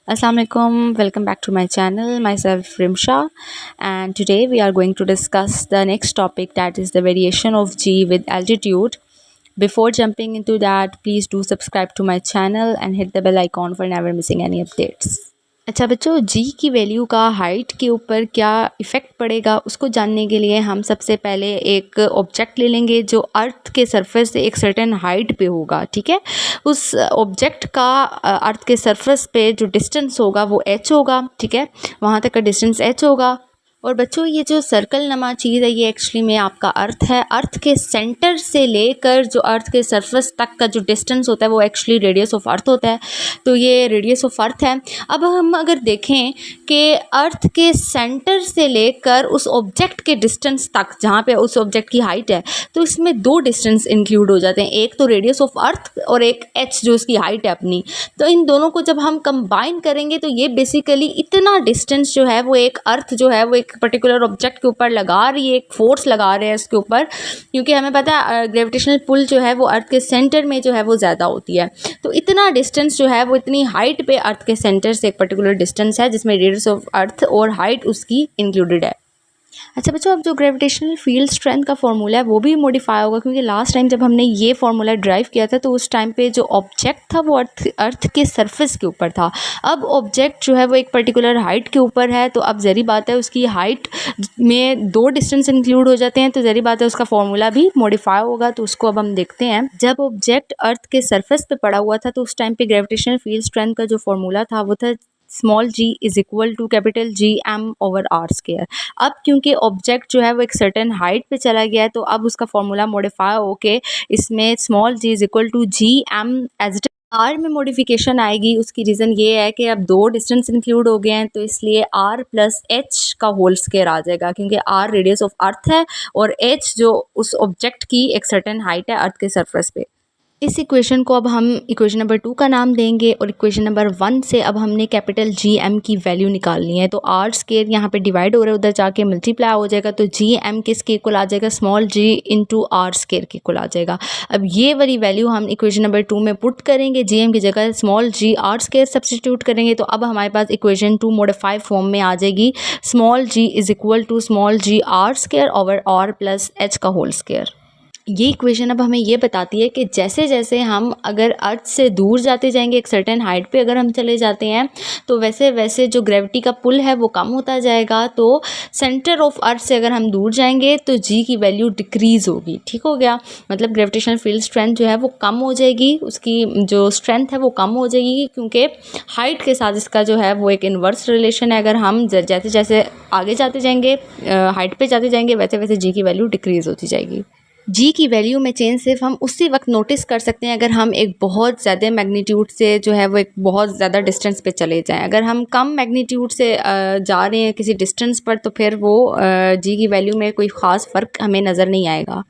Assalamualaikum, welcome back to my channel. Myself Rimsha, and today we are going to discuss the next topic, that is the variation of G with altitude. Before jumping into that, please do subscribe to my channel and hit the bell icon for never missing any updates. अच्छा बच्चों, जी की value का height के ऊपर क्या effect पड़ेगा उसको जानने के लिए हम सबसे पहले एक ऑब्जेक्ट ले लेंगे जो अर्थ के सरफेस से एक सर्टेन हाइट पे होगा। ठीक है, उस ऑब्जेक्ट का अर्थ के सरफेस पे जो डिस्टेंस होगा वो h होगा। ठीक है, वहाँ तक का डिस्टेंस h होगा। और बच्चों, ये जो सर्कल नमा चीज़ है ये एक्चुअली में आपका अर्थ है। अर्थ के सेंटर से लेकर जो अर्थ के सरफेस तक का जो डिस्टेंस होता है वो एक्चुअली रेडियस ऑफ अर्थ होता है। तो ये रेडियस ऑफ अर्थ है। अब हम अगर देखें कि अर्थ के सेंटर से लेकर उस ऑब्जेक्ट के डिस्टेंस तक जहाँ पे उस ऑब्जेक्ट की हाइट है, तो इसमें दो डिस्टेंस इंक्लूड हो जाते हैं, एक तो रेडियस ऑफ अर्थ और एक h जो उसकी हाइट है अपनी। तो इन दोनों को जब हम कंबाइन करेंगे तो ये बेसिकली इतना डिस्टेंस जो है वो एक अर्थ जो है वो एक पर्टिकुलर ऑब्जेक्ट के ऊपर लगा रही है, एक फोर्स लगा रहे हैं इसके ऊपर, क्योंकि हमें पता है ग्रेविटेशनल पुल जो है वो अर्थ के सेंटर में जो है वो ज़्यादा होती है। तो इतना डिस्टेंस जो है वो इतनी हाइट पे अर्थ के सेंटर से एक पर्टिकुलर डिस्टेंस है जिसमें रेडियस ऑफ अर्थ और हाइट उसकी इंक्लूडेड है। अच्छा बच्चों, अब जो ग्रेविटेशनल फील्ड स्ट्रेंथ का फॉर्मूला है वो भी मॉडिफाई होगा, क्योंकि लास्ट टाइम जब हमने ये फॉर्मूला ड्राइव किया था तो उस टाइम पे जो ऑब्जेक्ट था वो अर्थ के सरफेस के ऊपर था। अब ऑब्जेक्ट जो है वो एक पर्टिकुलर हाइट के ऊपर है, तो अब ज़री बात है उसकी हाइट में दो डिस्टेंस इंक्लूड हो जाते हैं, तो ज़री बात है उसका फॉर्मूला भी मॉडिफाई होगा। तो उसको अब हम देखते हैं। जब ऑब्जेक्ट अर्थ के सरफेस पे पड़ा हुआ था तो उस टाइम पे ग्रेविटेशनल फील्ड स्ट्रेंथ का जो फॉर्मूला था वो था small g is equal to capital G M over R square. अब क्योंकि ऑब्जेक्ट जो है वो एक सर्टेन हाइट पे चला गया है तो अब उसका फॉर्मूला मॉडिफाई होके इसमें small g is equal to G M as it R में मॉडिफिकेशन आएगी। उसकी रीज़न ये है कि अब दो डिस्टेंस इंक्लूड हो गए हैं, तो इसलिए r प्लस एच का होल स्क्वायर आ जाएगा, क्योंकि r रेडियस ऑफ अर्थ है और h जो उस ऑब्जेक्ट की एक सर्टेन हाइट है अर्थ के सरफेस पे। इस इक्वेशन को अब हम इक्वेशन नंबर 2 का नाम देंगे और इक्वेशन नंबर 1 से अब हमने कैपिटल जी एम की वैल्यू निकालनी है। तो आर स्केयर यहाँ पे डिवाइड हो रहा है, उधर जाके मल्टीप्लाई हो जाएगा, तो जी एम किसके इक्वल आ जाएगा, small G into R square के इक्वल आ जाएगा। अब ये वाली वैल्यू हम इक्वेशन नंबर 2 में पुट करेंगे, जी एम की जगह small G R square substitute करेंगे, तो अब हमारे पास इक्वेशन 2 मॉडिफाइड फॉर्म में आ जाएगी। Small G is equal to small G R square over R plus H का होल स्केयर। ये इक्वेशन अब हमें ये बताती है कि जैसे जैसे हम अगर अर्थ से दूर जाते जाएंगे, एक सर्टेन हाइट पे अगर हम चले जाते हैं, तो वैसे वैसे जो ग्रेविटी का पुल है वो कम होता जाएगा। तो सेंटर ऑफ अर्थ से अगर हम दूर जाएंगे तो जी की वैल्यू डिक्रीज़ होगी। ठीक हो गया, मतलब ग्रेविटेशनल फील्ड स्ट्रेंथ जो है वो कम हो जाएगी, उसकी जो स्ट्रेंथ है वो कम हो जाएगी, क्योंकि हाइट के साथ इसका जो है वो एक इन्वर्स रिलेशन है। अगर हम जैसे जैसे आगे जाते जाएंगे, हाइट पे जाते जाएंगे, वैसे वैसे जी की वैल्यू डिक्रीज़ होती जाएगी। जी की वैल्यू में चेंज सिर्फ हम उसी वक्त नोटिस कर सकते हैं अगर हम एक बहुत ज़्यादा मैग्नीट्यूड से जो है वो एक बहुत ज़्यादा डिस्टेंस पे चले जाएं। अगर हम कम मैग्नीट्यूड से जा रहे हैं किसी डिस्टेंस पर, तो फिर वो जी की वैल्यू में कोई ख़ास फ़र्क हमें नज़र नहीं आएगा।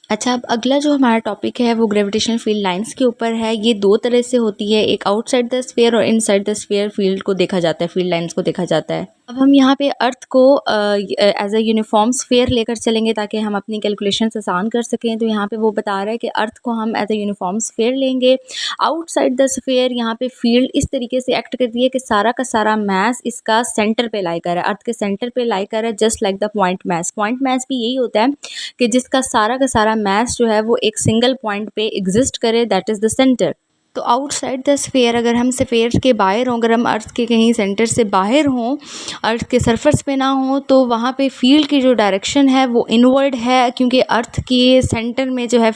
अच्छा, अब अगला जो हमारा टॉपिक है वो ग्रेविटेशनल फील्ड लाइंस के ऊपर है। ये दो तरह से होती है, एक आउटसाइड द स्फीयर और इनसाइड द स्फीयर फील्ड को देखा जाता है, फील्ड लाइंस को देखा जाता है। अब हम यहाँ पे अर्थ को एज अ यूनिफॉर्म स्फीयर लेकर चलेंगे ताकि हम अपनी कैलकुलेशन आसान कर सकें। तो यहाँ पे वो बता रहा है कि अर्थ को हम एज अ यूनिफॉर्म स्फीयर लेंगे। आउटसाइड द स्फीयर यहाँ पे फील्ड इस तरीके से एक्ट करती है कि सारा का सारा मैस इसका सेंटर पे लाई कर है, अर्थ के सेंटर पे लाई कर है, just like the point mass. Point mass भी यही होता है कि जिसका सारा का सारा मैस जो है वो एक सिंगल पॉइंट पे एग्जिस्ट करे, दैट इज़ द सेंटर। तो आउटसाइड द स्फीयर, अगर हम स्फीयर के बाहर हों, अगर हम अर्थ के कहीं सेंटर से बाहर हों, अर्थ के सरफेस पे ना हो, तो वहाँ पे फील्ड की जो डायरेक्शन है वो इनवर्ड है, क्योंकि अर्थ के सेंटर में जो है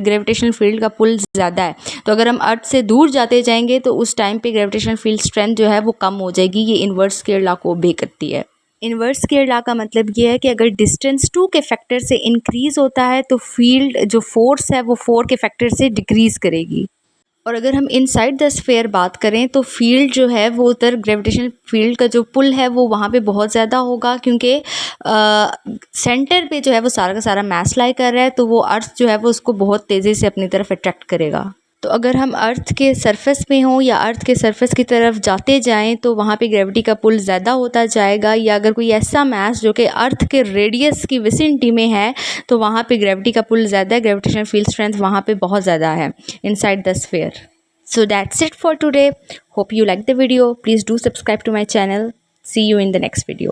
ग्रेविटेशनल फील्ड का पुल ज़्यादा है। तो अगर हम अर्थ से दूर जाते जाएंगे तो उस टाइम पे ग्रेविटेशनल फील्ड स्ट्रेंथ जो है वो कम हो जाएगी। ये इन्वर्स स्क्वायर लॉ को ओबे करती है। इन्वर्स स्क्वायर लॉ का मतलब ये है कि अगर डिस्टेंस 2 के फैक्टर से इंक्रीज़ होता है तो फील्ड जो फोर्स है वो 4 के फैक्टर से डिक्रीज़ करेगी। और अगर हम इनसाइड द स्फीयर बात करें तो फील्ड जो है वो उधर ग्रेविटेशनल फील्ड का जो पुल है वो वहाँ पे बहुत ज़्यादा होगा, क्योंकि सेंटर पे जो है वो सारा का सारा मैस लाई कर रहा है, तो वो अर्थ जो है वो उसको बहुत तेज़ी से अपनी तरफ अट्रैक्ट करेगा। तो अगर हम अर्थ के सरफेस में हों या अर्थ के सरफेस की तरफ जाते जाएं तो वहाँ पे ग्रेविटी का पुल ज़्यादा होता जाएगा, या अगर कोई ऐसा मैस जो कि अर्थ के रेडियस की विसिनिटी में है तो वहाँ पे ग्रेविटी का पुल ज़्यादा है, ग्रेविटेशनल फील्ड स्ट्रेंथ वहाँ पे बहुत ज़्यादा है inside the sphere. So that's it for today. Hope you liked the video. Please do subscribe to my channel. See you in the next video.